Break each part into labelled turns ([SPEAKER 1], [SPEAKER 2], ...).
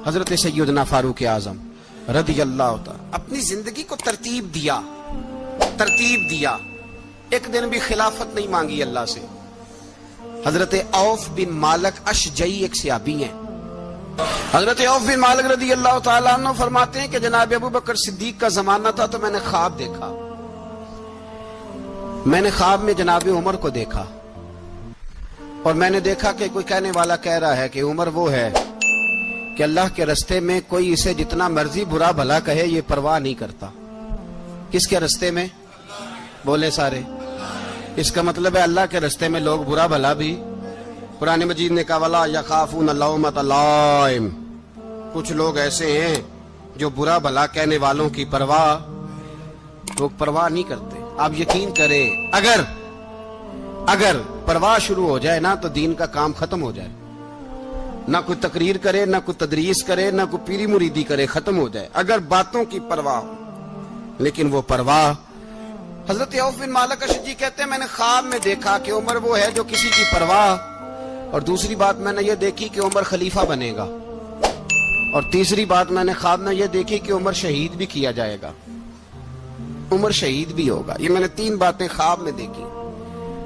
[SPEAKER 1] حضرت سیدنا فاروق اعظم رضی اللہ تعالی اپنی زندگی کو ترتیب دیا. ایک دن بھی خلافت نہیں مانگی اللہ سے. حضرت عوف بن مالک اشجعی ایک صحابی ہیں. حضرت عوف بن مالک رضی اللہ تعالیٰ عنہ فرماتے ہیں کہ جناب ابو بکر صدیق کا زمانہ تھا تو میں نے خواب دیکھا. میں نے خواب میں جناب عمر کو دیکھا اور میں نے دیکھا کہ کوئی کہنے والا کہہ رہا ہے کہ عمر وہ ہے کہ اللہ کے رستے میں کوئی اسے جتنا مرضی برا بھلا کہے یہ پرواہ نہیں کرتا. کس کے رستے میں؟ بولے سارے. اس کا مطلب ہے اللہ کے رستے میں لوگ برا بھلا بھی. قرآن مجید نے کہا وَلَا يَخَافُونَ لَوْمَةَ لَائِمٍ. کچھ لوگ ایسے ہیں جو برا بھلا کہنے والوں کی لوگ پرواہ نہیں کرتے. آپ یقین کریں اگر پرواہ شروع ہو جائے نا تو دین کا کام ختم ہو جائے. نہ کوئی تقریر کرے، نہ کوئی تدریس کرے، نہ کوئی پیری مریدی کرے، ختم ہو جائے اگر باتوں کی پرواہ ہو. لیکن وہ پرواہ. حضرت عوف بن مالک اشجعی کہتے ہیں میں نے خواب میں دیکھا کہ عمر وہ ہے جو کسی کی پرواہ. اور دوسری بات میں نے یہ دیکھی کہ عمر خلیفہ بنے گا. اور تیسری بات میں نے خواب میں یہ دیکھی کہ عمر شہید بھی کیا جائے گا، عمر شہید بھی ہوگا. یہ میں نے 3 باتیں خواب میں دیکھی.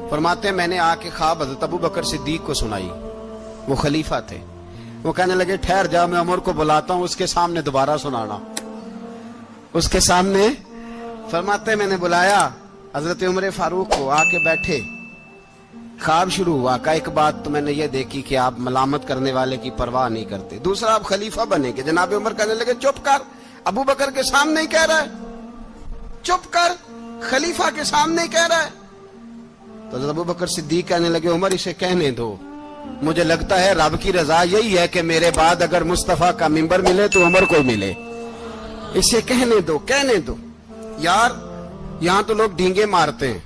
[SPEAKER 1] فرماتے ہیں میں نے آ کے خواب حضرت ابو بکر صدیق کو سنائی. وہ خلیفہ تھے. وہ کہنے لگے ٹھہر جا، میں عمر کو بلاتا ہوں، اس کے سامنے دوبارہ سنانا. اس کے سامنے. فرماتے ہیں میں نے بلایا حضرت عمر فاروق کو، آ کے بیٹھے. خواب شروع ہوا. کا ایک بات تو میں نے یہ دیکھی کہ آپ ملامت کرنے والے کی پرواہ نہیں کرتے. دوسرا آپ خلیفہ بنے گے. جناب عمر کہنے لگے چپ کر، ابو بکر کے سامنے ہی کہہ رہا ہے، چپ کر، خلیفہ کے سامنے ہی کہہ رہا ہے. تو حضرت ابو بکر صدیق کہنے لگے عمر اسے کہنے دو، مجھے لگتا ہے رب کی رضا یہی ہے کہ میرے بعد اگر مصطفیٰ کا منبر ملے تو عمر کو ملے. اسے کہنے دو. یار یہاں تو لوگ ڈھینگے مارتے ہیں،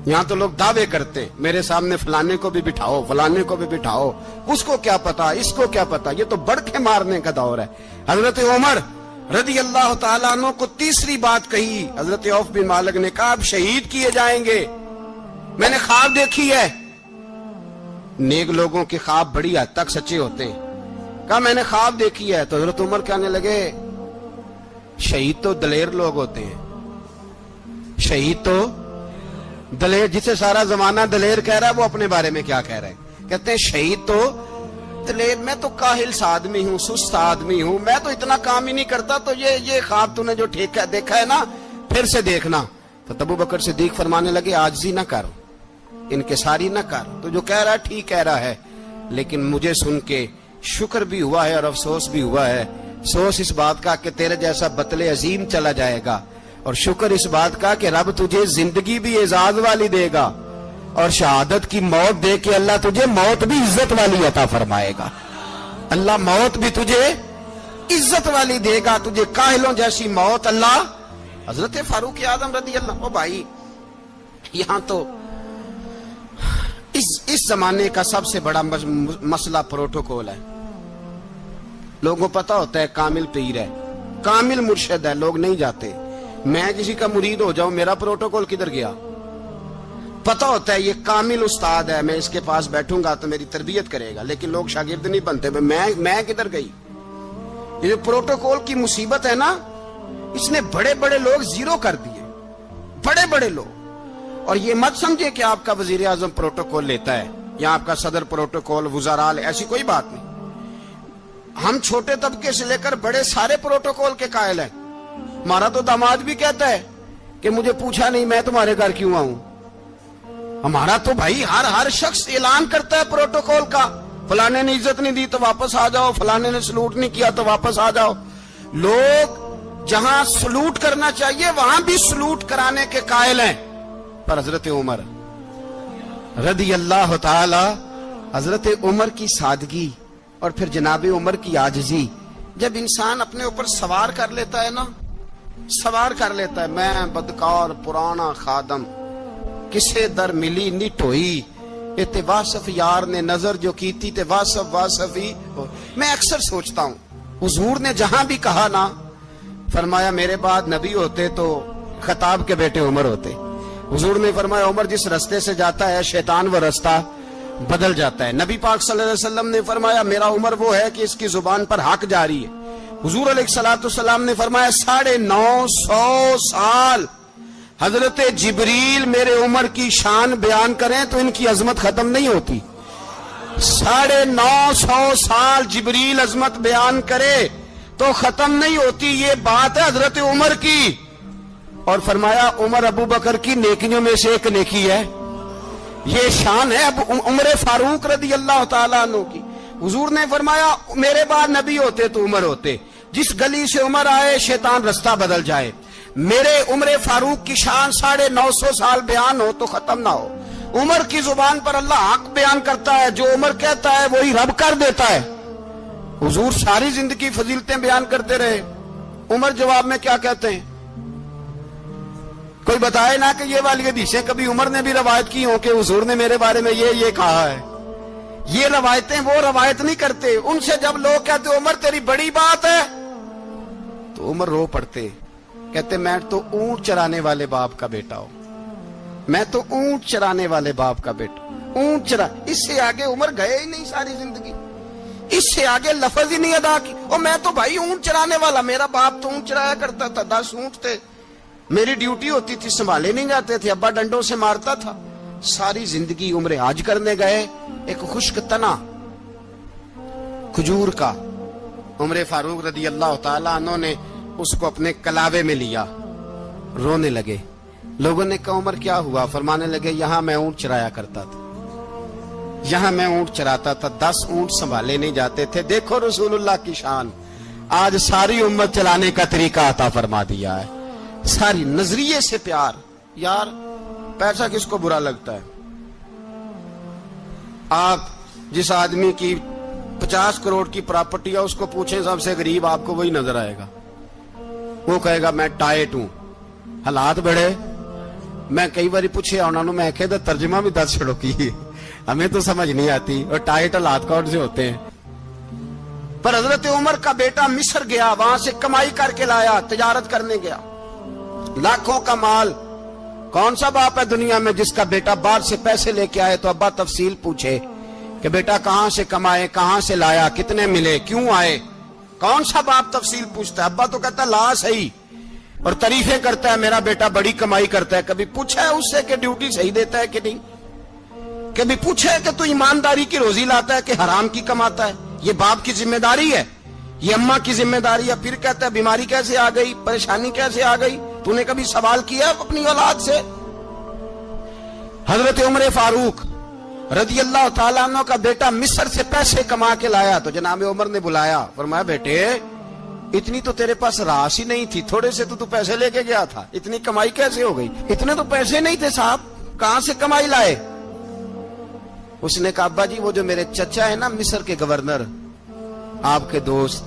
[SPEAKER 1] یہاں تو لوگ دعوے کرتے ہیں میرے سامنے فلانے کو بھی بٹھاؤ، فلانے کو بھی بٹھاؤ، اس کو کیا پتا، اس کو کیا پتا. یہ تو بڑکے مارنے کا دور ہے. حضرت عمر رضی اللہ تعالیٰ عنہ کو تیسری بات کہی. حضرت عوف بن مالک نے کہا آپ شہید کیے جائیں گے، میں نے خواب دیکھی ہے. نیک لوگوں کے خواب بڑی حد تک سچے ہوتے ہیں. کہا میں نے خواب دیکھی ہے. تو حضرت عمر کہنے لگے شہید تو دلیر لوگ ہوتے ہیں، شہید تو دلیر، جسے سارا زمانہ دلیر کہہ رہا ہے وہ اپنے بارے میں کیا کہہ رہے ہیں؟ کہتے ہیں شہید تو دلیر. میں تو کاہل سا آدمی ہوں، سست آدمی ہوں، میں تو اتنا کام ہی نہیں کرتا. تو یہ خواب تو نے جو دیکھا ہے نا پھر سے دیکھنا. تو ابو بکر صدیق فرمانے لگے عاجزی نہ کر، انکساری نہ کر. تو جو کہہ رہا ہے ٹھیک کہہ رہا ہے، لیکن مجھے سن کے شکر بھی ہوا ہے اور افسوس بھی ہوا ہے. افسوس اس بات کا کہ تیرے جیسا بطل عظیم چلا جائے گا، اور شکر اس بات کا کہ رب تجھے زندگی بھی اعزاز والی دے گا اور شہادت کی موت دے کے اللہ تجھے موت بھی عزت والی عطا فرمائے گا. اللہ موت بھی تجھے عزت والی دے گا، تجھے کاہلوں جیسی موت اللہ. حضرت فاروق اعظم رضی اللہ. بھائی یہاں تو اس زمانے کا سب سے بڑا مسئلہ پروٹوکول ہے. لوگوں پتا ہوتا ہے کامل پیر ہے، کامل مرشد ہے، لوگ نہیں جاتے. میں کسی کا مرید ہو جاؤں میرا پروٹوکول کدھر گیا؟ پتا ہوتا ہے یہ کامل استاد ہے، میں اس کے پاس بیٹھوں گا تو میری تربیت کرے گا، لیکن لوگ شاگرد نہیں بنتے. میں کدھر گئی؟ یہ جو پروٹوکول کی مصیبت ہے نا، اس نے بڑے بڑے لوگ زیرو کر دیے، بڑے بڑے لوگ. اور یہ مت سمجھے کہ آپ کا وزیر اعظم پروٹوکول لیتا ہے یا آپ کا صدر پروٹوکول، وزراء، ایسی کوئی بات نہیں. ہم چھوٹے طبقے سے لے کر بڑے سارے پروٹوکول کے قائل ہیں. ہمارا تو داماد بھی کہتا ہے کہ مجھے پوچھا نہیں میں تمہارے گھر کیوں آؤں. ہمارا تو بھائی ہر شخص اعلان کرتا ہے پروٹوکول کا. فلانے نے عزت نہیں دی تو واپس آ جاؤ، فلانے نے سلوٹ نہیں کیا تو واپس آ جاؤ. لوگ جہاں سلوٹ کرنا چاہیے وہاں بھی سلوٹ کرانے کے قائل ہیں. پر حضرت عمر رضی اللہ تعالی، حضرت عمر کی سادگی اور پھر جناب عمر کی عاجزی. جب انسان اپنے اوپر سوار کر لیتا ہے نا، سوار کر لیتا ہے، میں بدکار پرانا خادم، کسے در ملی نٹ ہوئی، تے واصف یار نے نظر جو کی تھی تے واصف ہی. میں اکثر سوچتا ہوں حضور نے جہاں بھی کہا نا، فرمایا میرے بعد نبی ہوتے تو خطاب کے بیٹے عمر ہوتے. حضور نے فرمایا عمر جس رستے سے جاتا ہے شیطان وہ رستہ بدل جاتا ہے. نبی پاک صلی اللہ علیہ وسلم نے فرمایا میرا عمر وہ ہے کہ اس کی زبان پر حق جاری ہے. حضور علیہ الصلوۃ والسلام نے فرمایا 950 سال حضرت جبریل میرے عمر کی شان بیان کریں تو ان کی عظمت ختم نہیں ہوتی. 950 سال جبریل عظمت بیان کرے تو ختم نہیں ہوتی. یہ بات ہے حضرت عمر کی. اور فرمایا عمر ابو بکر کی نیکیوں میں سے ایک نیکی ہے. یہ شان ہے اب عمر فاروق رضی اللہ تعالیٰ عنہ کی. حضور نے فرمایا میرے بعد نبی ہوتے تو عمر ہوتے. جس گلی سے عمر آئے شیطان رستہ بدل جائے. میرے عمر فاروق کی شان 950 سال بیان ہو تو ختم نہ ہو. عمر کی زبان پر اللہ حق بیان کرتا ہے. جو عمر کہتا ہے وہی رب کر دیتا ہے. حضور ساری زندگی فضیلتیں بیان کرتے رہے. عمر جواب میں کیا کہتے ہیں؟ کوئی بتائے نا کہ یہ والی حدیثیں کبھی عمر نے بھی روایت کی ہوں کہ حضور نے میرے بارے میں یہ کہا ہے. یہ روایتیں وہ روایت نہیں کرتے. ان سے جب لوگ کہتے عمر تیری بڑی بات ہے تو عمر رو پڑتے. کہتے میں تو اونٹ چرانے والے باپ کا بیٹا ہوں. میں تو اونٹ چرانے والے باپ کا بیٹا. اونٹ چرا اس سے آگے عمر گئے ہی نہیں ساری زندگی. اس سے آگے لفظ ہی نہیں ادا کی. اور میں تو بھائی اونٹ چرانے والا. میرا باپ تو اونٹ چرایا کرتا تھا. 10 اونٹ تھے. میری ڈیوٹی ہوتی تھی سنبھالے نہیں جاتے تھے. ابا ڈنڈوں سے مارتا تھا. ساری زندگی عمر حج کرنے گئے. ایک خشک تنا کھجور کا عمر فاروق رضی اللہ تعالیٰ عنہ نے اس کو اپنے کلاوے میں لیا. رونے لگے. لوگوں نے کہا عمر کیا ہوا؟ فرمانے لگے یہاں میں اونٹ چرایا کرتا تھا. یہاں میں اونٹ چراتا تھا. 10 اونٹ سنبھالے نہیں جاتے تھے. دیکھو رسول اللہ کی شان. آج ساری امت چلانے کا طریقہ عطا فرما دیا ہے. ساری نظریے سے پیار. یار پیسہ کس کو برا لگتا ہے؟ آپ جس آدمی کی 50 کروڑ کی پراپرٹی ہے اس کو پوچھیں سب سے غریب آپ کو وہی نظر آئے گا. وہ کہے گا میں ٹائٹ ہوں. حالات بڑے. میں کئی بار پوچھے انہوں نے, میں کہتا ترجمہ بھی 10 چھڑو کی ہمیں تو سمجھ نہیں آتی. اور ٹائٹ حالات کون سے ہوتے ہیں؟ پر حضرت عمر کا بیٹا مصر گیا. وہاں سے کمائی کر کے لایا. تجارت کرنے گیا. لاکھوں کا مال. کون سا باپ ہے دنیا میں جس کا بیٹا باہر سے پیسے لے کے آئے تو ابا تفصیل پوچھے کہ بیٹا کہاں سے کمائے, کہاں سے لایا, کتنے ملے, کیوں آئے؟ کون سا باپ تفصیل پوچھتا ہے؟ ابا تو کہتا لا صحیح اور تعریفیں کرتا ہے میرا بیٹا بڑی کمائی کرتا ہے. کبھی پوچھا ہے اس سے کہ ڈیوٹی صحیح دیتا ہے کہ نہیں؟ کبھی پوچھا ہے کہ تو ایمانداری کی روزی لاتا ہے کہ حرام کی کماتا ہے؟ یہ باپ کی ذمہ داری ہے. یہ اماں کی ذمہ داری ہے. پھر کہتا ہے بیماری کیسے آ گئی, پریشانی کیسے آ گئی؟ تو نے کبھی سوال کیا اپنی اولاد سے؟ حضرت عمر فاروق رضی اللہ تعالیٰ عنہ کا بیٹا مصر سے پیسے کما کے لایا تو جناب عمر نے بلایا. فرمایا بیٹے اتنی تو تیرے پاس راس ہی نہیں تھی. تھوڑے سے تو پیسے لے کے گیا تھا. اتنی کمائی کیسے ہو گئی؟ اتنے تو پیسے نہیں تھے صاحب, کہاں سے کمائی لائے؟ اس نے کہا ابا جی وہ جو میرے چچا ہے نا مصر کے گورنر, آپ کے دوست,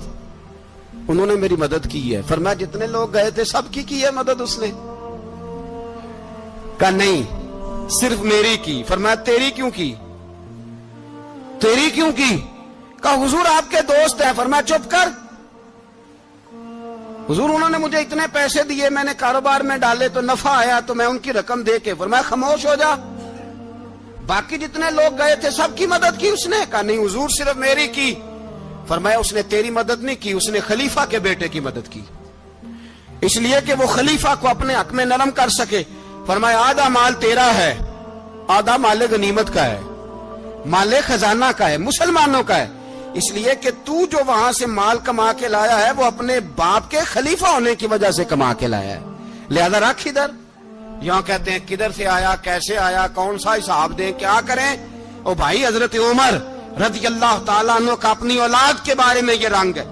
[SPEAKER 1] انہوں نے میری مدد کی ہے. فرمایا جتنے لوگ گئے تھے سب کی ہے مدد اس نے؟ کہا نہیں صرف میری کی. فرمایا تیری کیوں کی؟ تیری کیوں کی؟ کہا حضور آپ کے دوست ہیں. فرمایا چپ کر. حضور انہوں نے مجھے اتنے پیسے دیے, میں نے کاروبار میں ڈالے تو نفع آیا تو میں ان کی رقم دے کے. فرمایا خاموش ہو جا. باقی جتنے لوگ گئے تھے سب کی مدد کی اس نے؟ کہا نہیں حضور صرف میری کی. فرمایا اس نے تیری مدد نہیں کی, اس نے خلیفہ کے بیٹے کی مدد کی, اس لیے کہ وہ خلیفہ کو اپنے حق میں نرم کر سکے. فرمایا آدھا مال تیرا ہے, آدھا مال غنیمت کا ہے, مال خزانہ کا ہے, مسلمانوں کا ہے. اس لیے کہ تو جو وہاں سے مال کما کے لایا ہے وہ اپنے باپ کے خلیفہ ہونے کی وجہ سے کما کے لایا ہے, لہذا رکھ ادھر. یہاں کہتے ہیں کدھر سے آیا, کیسے آیا, کون سا حساب دیں, کیا کریں؟ او بھائی حضرت عمر رضی اللہ تعالیٰ عنہ کا اپنی اولاد کے بارے میں یہ رنگ ہے.